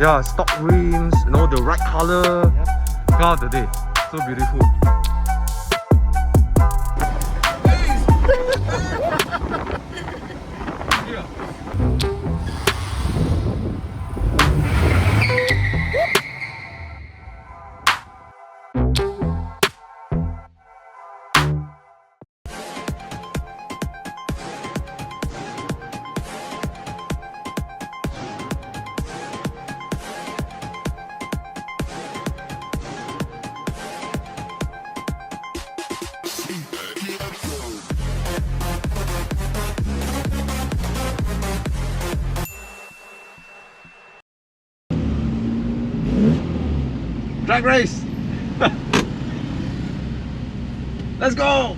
Yeah, stock rims, you know, the right color. Car of the day, so beautiful. Drag race! Let's go!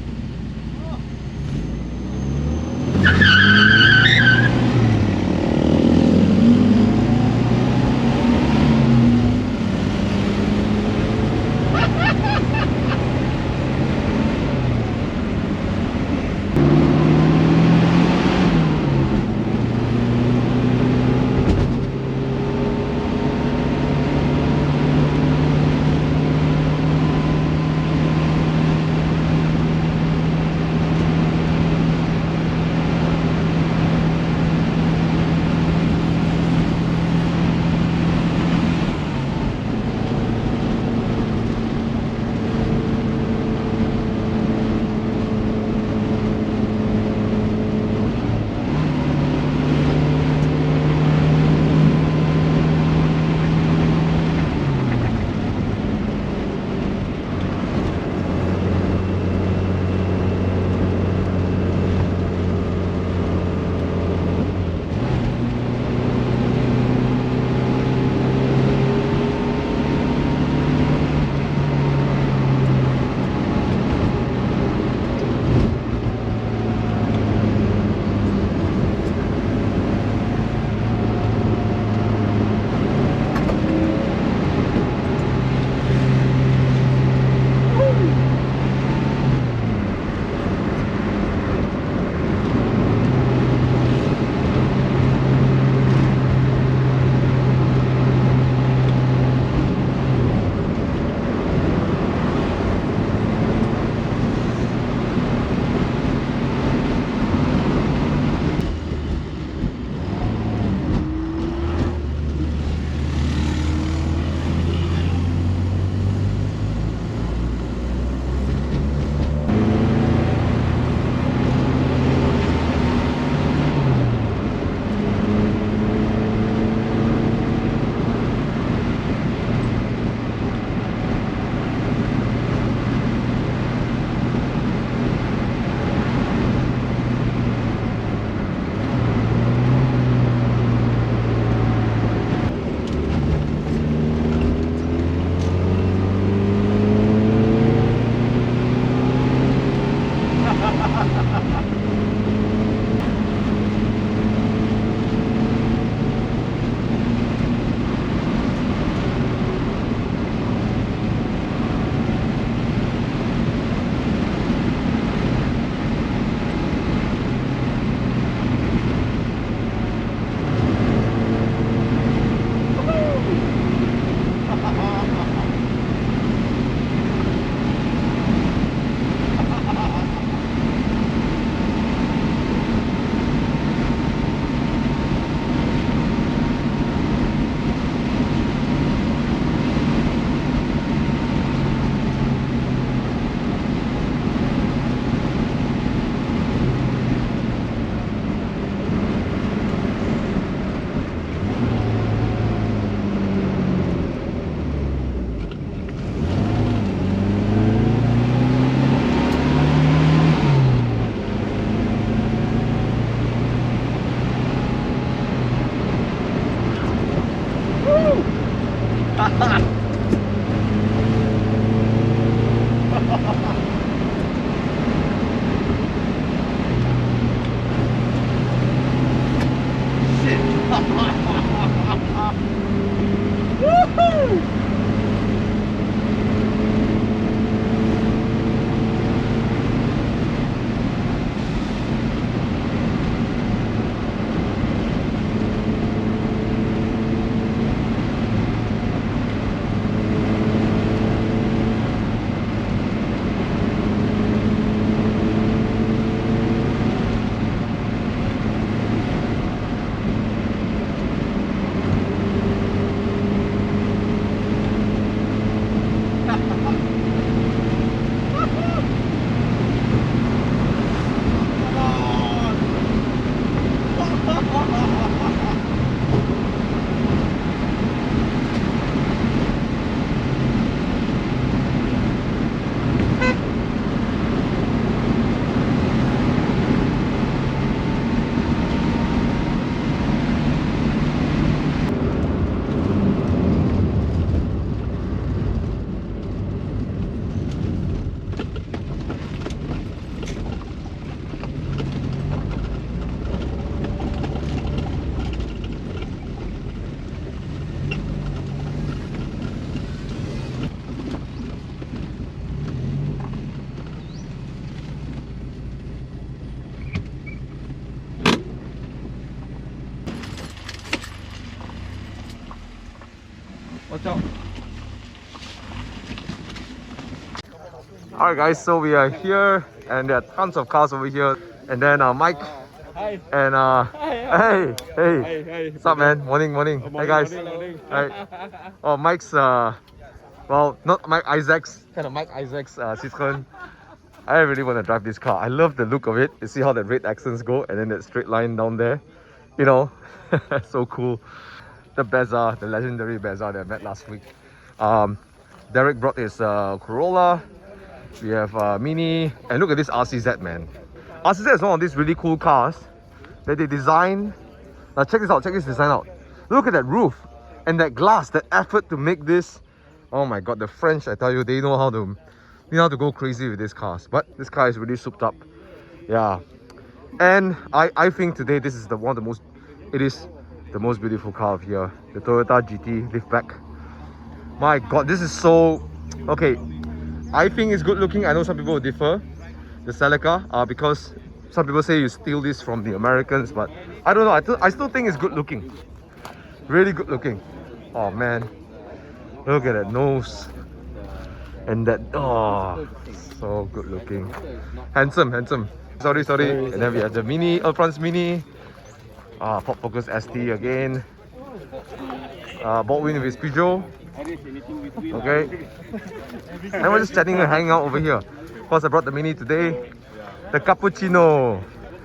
Watch out. Alright guys, so we are here and there are tons of cars over here. And then Mike. Hi. And hey. Hey. What's up, man? Morning. Hey guys. Morning. Right. Oh, Mike's well, not Mike Isaac's, kind of Mike Isaac's Citroen. I really want to drive this car. I love the look of it. You see how the red accents go and then that straight line down there. You know, so cool. The Bazaar, the legendary Bazaar that I met last week. Derek brought his Corolla. We have Mini, and look at this RCZ, man. RCZ is one of these really cool cars that they design. Now check this out, check this design out. Look at that roof and that glass, that effort to make this. Oh my god, the French, I tell you, they know how to go crazy with these cars. But this car is really souped up. Yeah. And I think today this is the most beautiful car of here. The Toyota GT liftback. My god, this is so... Okay, I think it's good looking. I know some people will differ. The Celica, because some people say you steal this from the Americans, but I don't know. I still think it's good looking. Really good looking. Oh man, look at that nose. And that, oh, so good looking. Handsome. Sorry. And then we have the Mini, France Mini. Pop Focus ST again. Baldwin with his Peugeot. Okay. And we're just chatting and hanging out over here. Of course, I brought the Mini today. The Cappuccino.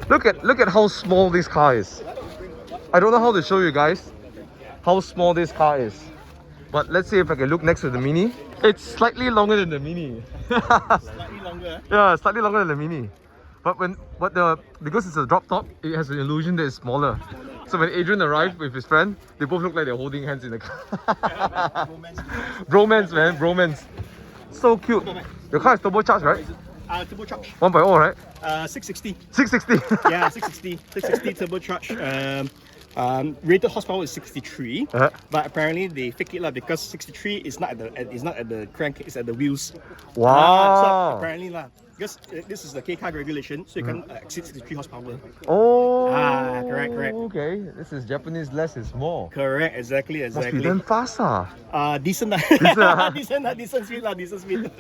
Look at how small this car is. I don't know how to show you guys how small this car is. But let's see if I can look next to the Mini. It's slightly longer than the Mini. Slightly longer. Yeah, slightly longer than the Mini. But because it's a drop top, it has an illusion that it's smaller. So when Adrian arrived with his friend, they both look like they're holding hands in the car. Bromance, man, bromance. So cute. Your car is turbocharged, right? Turbocharged. 1.0, right? 660. 660. Yeah, 660 turbocharged. Rated horsepower is 63, but apparently they fake it because 63 is not at the crank, it's at the wheels. Wow. So apparently because this is the K-Car regulation, so you can exceed 63 horsepower. Oh. Correct. Okay, this is Japanese less is more. Correct, exactly. Must be damn fast, Decent speed.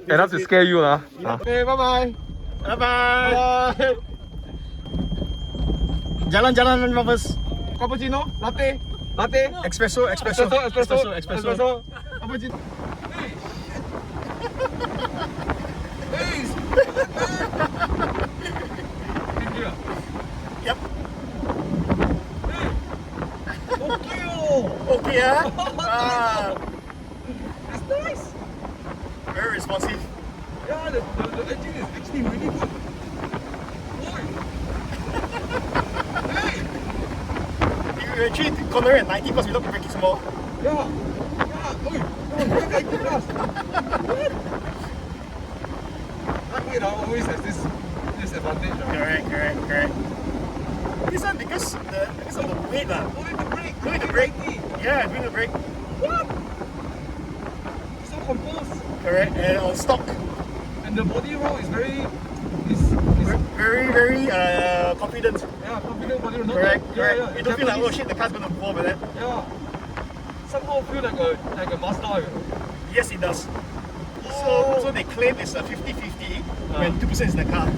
Enough to scare you, Okay, bye. Jalan lovers. Cappuccino, latte, Espresso. Cappuccino. Yep. Okay, That's nice. very responsive. Yeah, the engine is actually really good. You actually corner at 90 plus without breaking small. Yeah. Always has this advantage. Correct. This one because of the weight lah. Only the brake. Doing the brake. Yeah, doing the brake. What? So composed. Correct. And on stock. And the body roll is very... Very confident. Yeah, confident body roll. Correct. Yeah. You don't feel like, oh shit, the car's gonna fall like that. Yeah. Somehow feel like a Mazda. Yes, it does. Oh. So they claim it's a 50-50 when 2% is the car.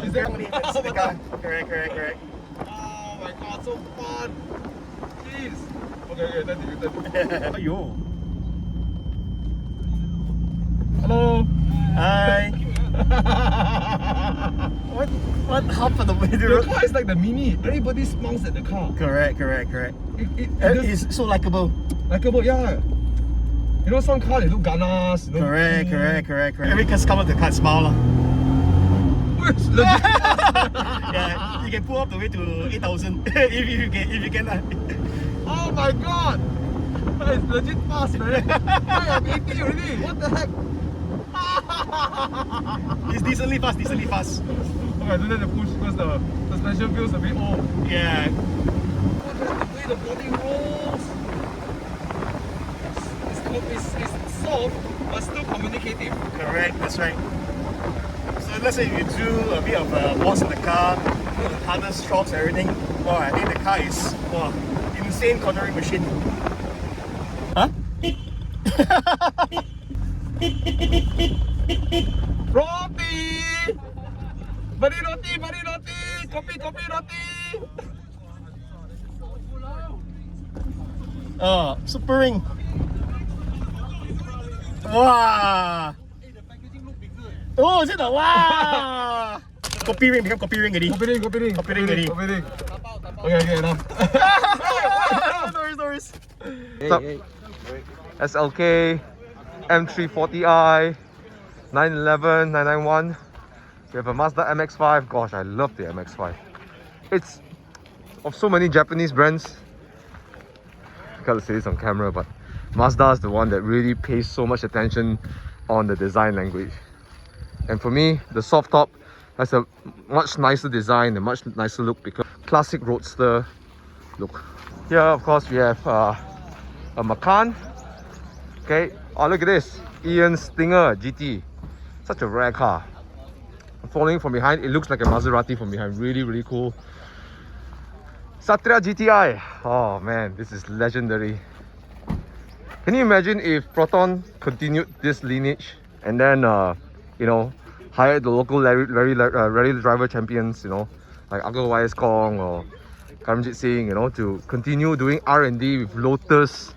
Is that only that's the car? Correct. Oh my god, so fun! Jeez. Okay, then you. Ayo. Hello. Hi. What happened on the way to The car is like the Mini. Everybody smiles at the car. Correct. It's so likable. Likeable, yeah. You know, some cars they look ganas. You know? Correct. Every customer the car smile lah. It's legit. Yeah, you can pull up the way to 8,000 if you can. Oh my god! It's legit fast, man. I'm 80 already. What the heck? It's decently fast. Okay, I don't have to push because the suspension feels a bit old. Yeah. What the way the body rolls? It's soft, but still communicative. Correct, that's right. So let's say if you do a bit of what's in the car, you know, the harness shocks, everything. Oh, I think the car is insane cornering machine. Huh? Roti! Bari roti! Kopi roti! Oh, super ring. Wow! Oh, is it the wow? Kopi ring become kopi ring already. Kopi ring already. Okay, enough. No worries. What's up? SLK, M340i, 911, 991. We have a Mazda MX-5. Gosh, I love the MX-5. It's of so many Japanese brands. I can't say this on camera, but Mazda is the one that really pays so much attention on the design language. And for me, the soft top has a much nicer design, a much nicer look because classic roadster look. Here, of course, we have a Macan. Okay, oh look at this, Ian Stinger GT. Such a rare car. Following from behind, it looks like a Maserati from behind. Really cool. Satria GTI. Oh man, this is legendary. Can you imagine if Proton continued this lineage and then you know, hired the local rally driver champions, you know, like Uncle YS Kong or Karamjit Singh, you know, to continue doing R&D with Lotus.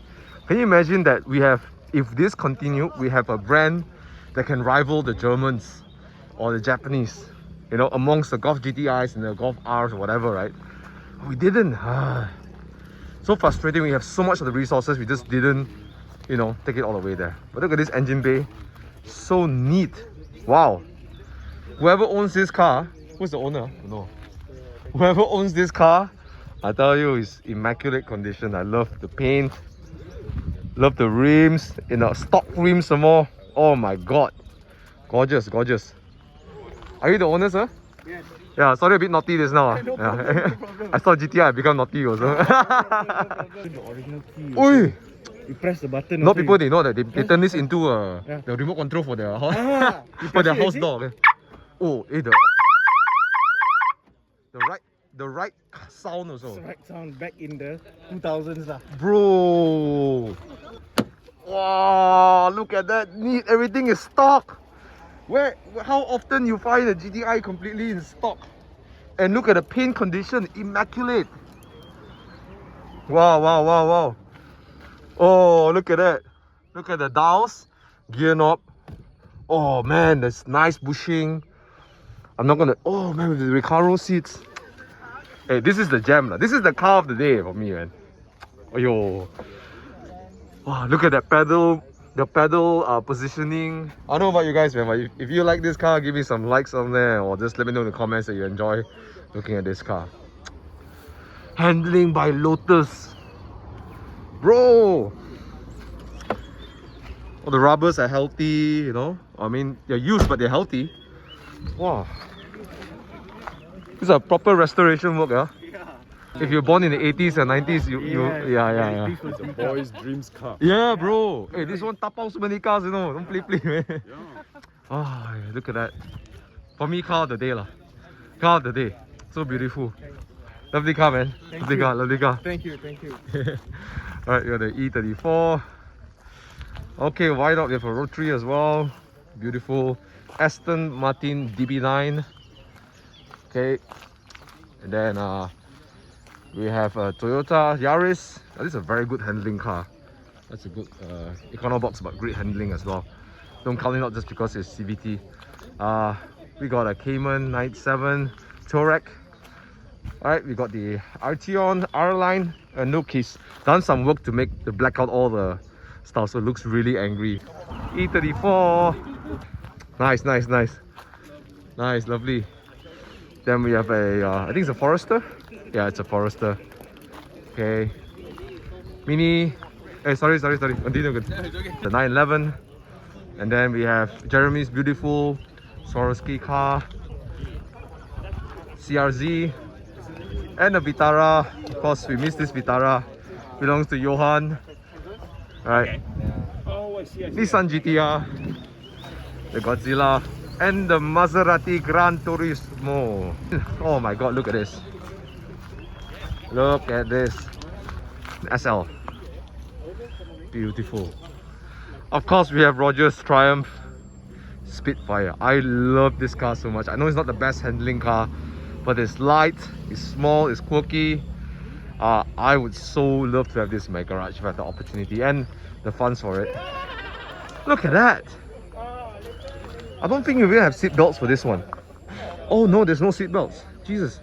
Can you imagine that we have, if this continue, we have a brand that can rival the Germans or the Japanese, you know, amongst the Golf GTIs and the Golf Rs or whatever, right? We didn't. So frustrating. We have so much of the resources, we just didn't, you know, take it all the way there. But look at this engine bay, so neat. Wow. Whoever owns this car, who's the owner? No. Whoever owns this car, I tell you, is immaculate condition. I love the paint, love the rims, you know, stock rims some more. Oh my god, gorgeous. Are you the owner, sir? Yes. Yeah, sorry, a bit naughty just now. No Yeah. problem, no problem. I saw GTI, I become naughty also. The original key. Oi! You press the button. Not people, they know that they turn this into Yeah. the remote control for their house, You for their press it, house is it? door. Okay. Oh, the right sound also. Right sound back in the 2000s lah. Bro, wow, look at that, neat. Everything is stock. How often you find a GTI completely in stock? And look at the paint condition, immaculate. Wow. Oh, look at that. Look at the dials, gear knob. Oh man, that's nice bushing. I'm not gonna. Oh man, with the Recaro seats. Hey, this is the gem. This is the car of the day for me, man. Ayo. Wow, look at that pedal. The pedal positioning. I don't know about you guys, man, but if you like this car, give me some likes on there, or just let me know in the comments that you enjoy looking at this car. Handling by Lotus. Bro! All the rubbers are healthy, you know. I mean, they're used, but they're healthy. Wow. This is a proper restoration work, yeah? Yeah. If you're born in the 80s and 90s, yeah. It's a boy's dreams car. Yeah, bro. Hey, this one tap out so many cars, you know. Don't play, man. Yeah. Oh, look at that. For me, car of the day, lah. Car of the day. So beautiful. Lovely car, man. Lovely car. Thank you. Alright, we got the E34. Okay, why not? We have a rotary as well. Beautiful. Aston Martin DB9. Okay. And then we have a Toyota Yaris. This is a very good handling car. That's a good econo box, but great handling as well. Don't count it out just because it's CVT. We got a Cayman 97 Touareg. Alright, we got the Arteon R-Line. Look, he's done some work to make the black out all the stuff, so it looks really angry. E34. Nice, lovely. Then we have a, I think it's a Forester. Yeah, it's a Forester. Okay. Mini. Hey, sorry. Continue. The 911. And then we have Jeremy's beautiful Swarovski car. CRZ. And the Vitara. Of course, we missed this Vitara. Belongs to Johan. Right. Nissan GTR. The Godzilla. And the Maserati Gran Turismo. Oh my god, look at this. Look at this. SL. Beautiful. Of course, we have Roger's Triumph Spitfire. I love this car so much. I know it's not the best handling car, but it's light, it's small, it's quirky. I would so love to have this in my garage if I had the opportunity and the funds for it. Look at that. I don't think we will have seat belts for this one. Oh no, there's no seat belts. Jesus.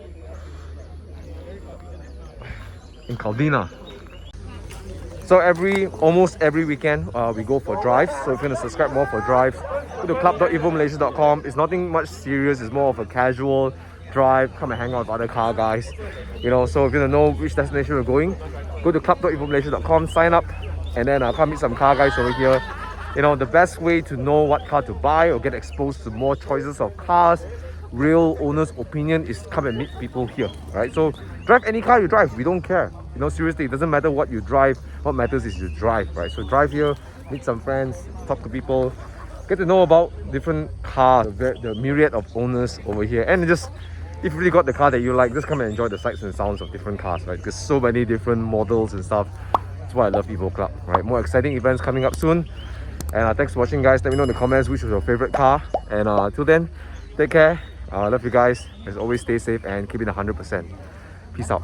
In Caldina. So almost every weekend we go for drives. So if you're going to subscribe more for drives, go to club.evomalaysia.com. It's nothing much serious. It's more of a casual drive. Come and hang out with other car guys. You know, so if you want to know which destination we're going, go to club.evomalaysia.com, sign up, and then come meet some car guys over here. You know, the best way to know what car to buy or get exposed to more choices of cars, real owner's opinion, is come and meet people here, right? So drive any car you drive, we don't care. You know, seriously, it doesn't matter what you drive. What matters is you drive, right? So drive here, meet some friends, talk to people, get to know about different cars, the myriad of owners over here, and just, if you really got the car that you like, just come and enjoy the sights and sounds of different cars, right? Because so many different models and stuff. That's why I love EvoClub, right? More exciting events coming up soon. And thanks for watching, guys. Let me know in the comments which was your favorite car. And till then, take care. Love you guys. As always, stay safe and keep it 100%. Peace out.